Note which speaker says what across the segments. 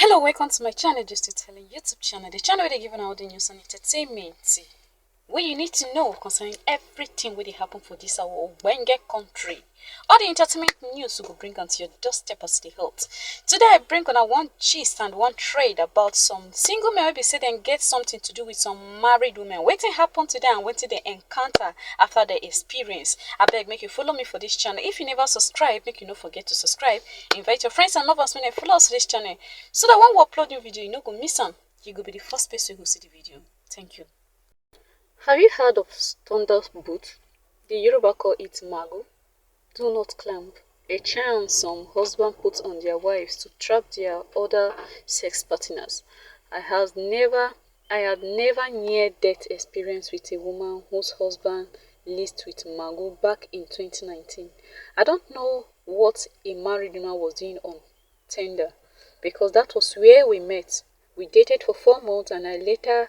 Speaker 1: Hello, welcome to my channel, Just Telling YouTube channel, the channel where they giving out the news and entertainment. Where you need to know concerning everything where they happen for this our Wenge country. All the entertainment news we will bring onto your doorstep as the health. Today I bring on one gist and one trade about some single men will be said and get something to do with some married women. Waiting happen to them and waiting they encounter after their experience. I beg make you follow me for this channel. If you never subscribe, make you not forget to subscribe. Invite your friends and lovers when they follow us for this channel. So that when we upload new video, you no go miss them. You go be the first person who see the video. Thank you. Have you heard of Thunder's boot? The Yoruba call it mago. Do not clamp. A charm some husbands put on their wives to trap their other sex partners. I had never near-death experience with a woman whose husband leased with mago back in 2019. I don't know what a married woman was doing on Tinder because that was where we met. We dated for 4 months and later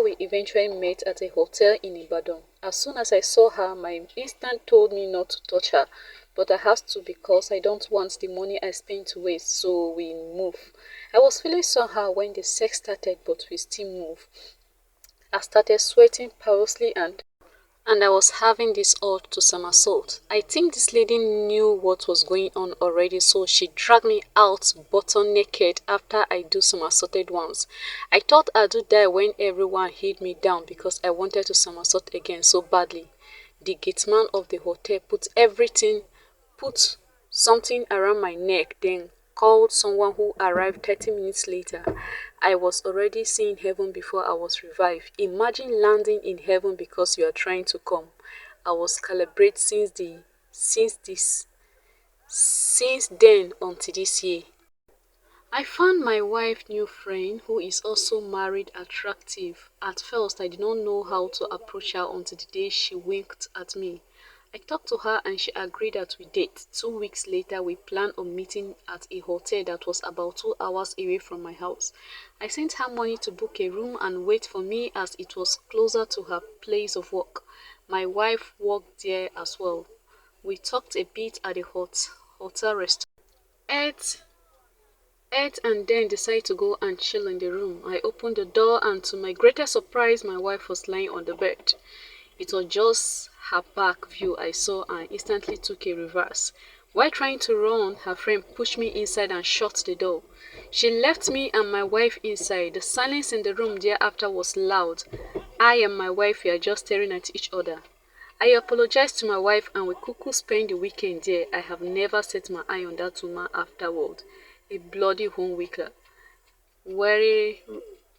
Speaker 1: we eventually met at a hotel in Ibadan. As soon as I saw her, my instinct told me not to touch her, but I have to because I don't want the money I spent to waste, so we move. I was feeling somehow when the sex started, but we still move. I started sweating profusely and I was having this urge to somersault. I think this lady knew what was going on already, so she dragged me out button naked after I do somersaulted once. I thought I'd do that when everyone hid me down because I wanted to somersault again so badly. The gateman of the hotel put something around my neck, then called someone who arrived 30 minutes later. I was already seeing heaven before I was revived. Imagine landing in heaven because you are trying to come. I was calibrated since then until this year. I found my wife's new friend, who is also married, attractive. At first, I did not know how to approach her until the day she winked at me. I talked to her and she agreed that we date. 2 weeks later, we planned on meeting at a hotel that was about 2 hours away from my house. I sent her money to book a room and wait for me as it was closer to her place of work. My wife worked there as well. We talked a bit at the hotel restaurant. Ate and then decided to go and chill in the room. I opened the door and to my greatest surprise, my wife was lying on the bed. It was just her back view I saw and instantly took a reverse. While trying to run, her friend pushed me inside and shut the door. She left me and my wife inside. The silence in the room thereafter was loud. I and my wife were just staring at each other. I apologized to my wife and we cuckoo spent the weekend there. I have never set my eye on that woman afterward. A bloody home wicker. Where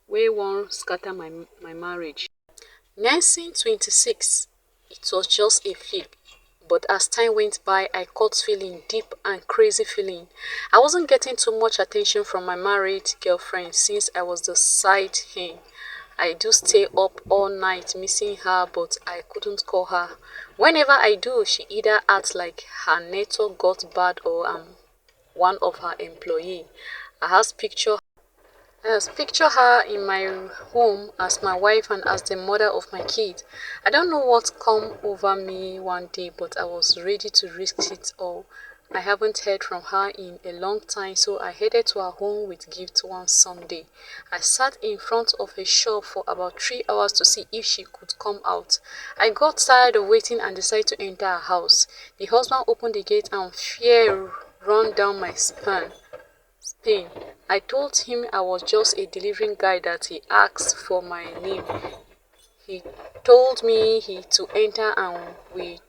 Speaker 1: one scatter my marriage. Nancy 26. It was just a flick. But as time went by, I caught feeling deep and crazy feeling. I wasn't getting too much attention from my married girlfriend since I was the side hen. I do stay up all night missing her, but I couldn't call her. Whenever I do, she either acts like her network got bad or I'm one of her employees. I have picture her in my home as my wife and as the mother of my kid. I don't know what come over me one day, but I was ready to risk it all. I haven't heard from her in a long time, so I headed to her home with Gift one Sunday. I sat in front of her shop for about 3 hours to see if she could come out. I got tired of waiting and decided to enter her house. The husband opened the gate and fear ran down my spine. I told him I was just a delivering guy that he asked for my name. He told me to enter and we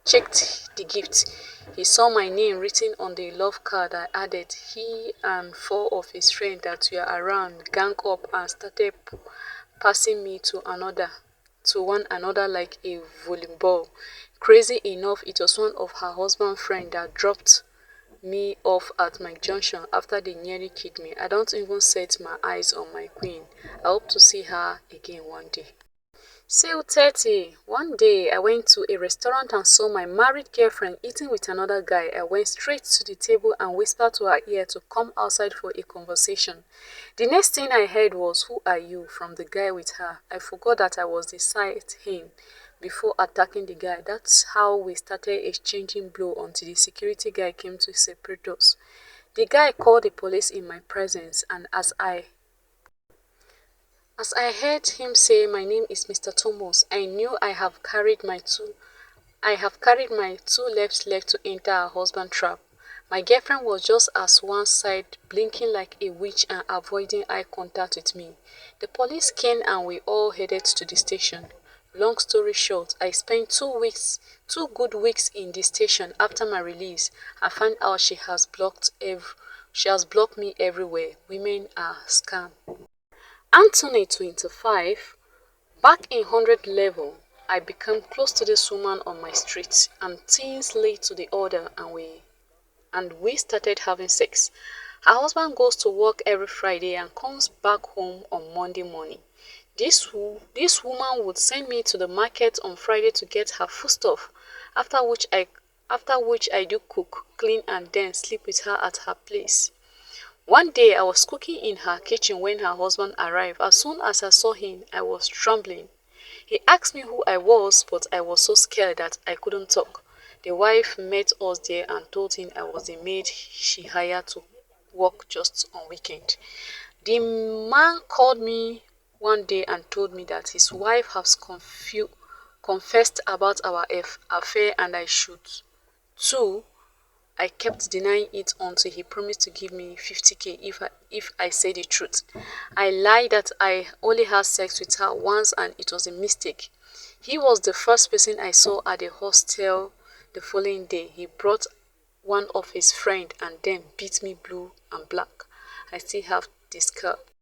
Speaker 1: checked the gift. He saw my name written on the love card. I added. He and 4 of his friends that were around gang up and started passing me to one another like a volleyball. Crazy enough, it was one of her husband's friends that dropped me off at my junction after they nearly killed me. I don't even set my eyes on my queen. I hope to see her again one day. Sale 30. One day I went to a restaurant and saw my married girlfriend eating with another guy. I went straight to the table and whispered to her ear to come outside for a conversation. The next thing I heard was, "Who are you?" from the guy with her. I forgot that I was the side hen before attacking the guy. That's how we started exchanging blows until the security guy came to separate us. The guy called the police in my presence, and as I heard him say my name is Mr. Thomas, I knew I have carried my two left legs to enter her husband trap. My girlfriend was just as one side, blinking like a witch and avoiding eye contact with me. The police came and we all headed to the station. Long story short, I spent 2 good weeks in the station. After my release, I found out she has blocked me everywhere. Women are scam. Anthony, 25, back in 100 level, I became close to this woman on my street and things led to the order and we started having sex. Her husband goes to work every Friday and comes back home on Monday morning. This woman would send me to the market on Friday to get her foodstuff, after which I after which I do cook, clean and then sleep with her at her place. One day I was cooking in her kitchen when her husband arrived. As soon as I saw him, I was trembling. He asked me who I was, but I was so scared that I couldn't talk. The wife met us there and told him I was the maid she hired to work just on weekend. The man called me one day and told me that his wife has confessed about our affair and I should too. I kept denying it until he promised to give me 50k if I say the truth. I lied that I only had sex with her once and it was a mistake. He was the first person I saw at the hostel the following day. He brought one of his friends and then beat me blue and black. I still have the scar.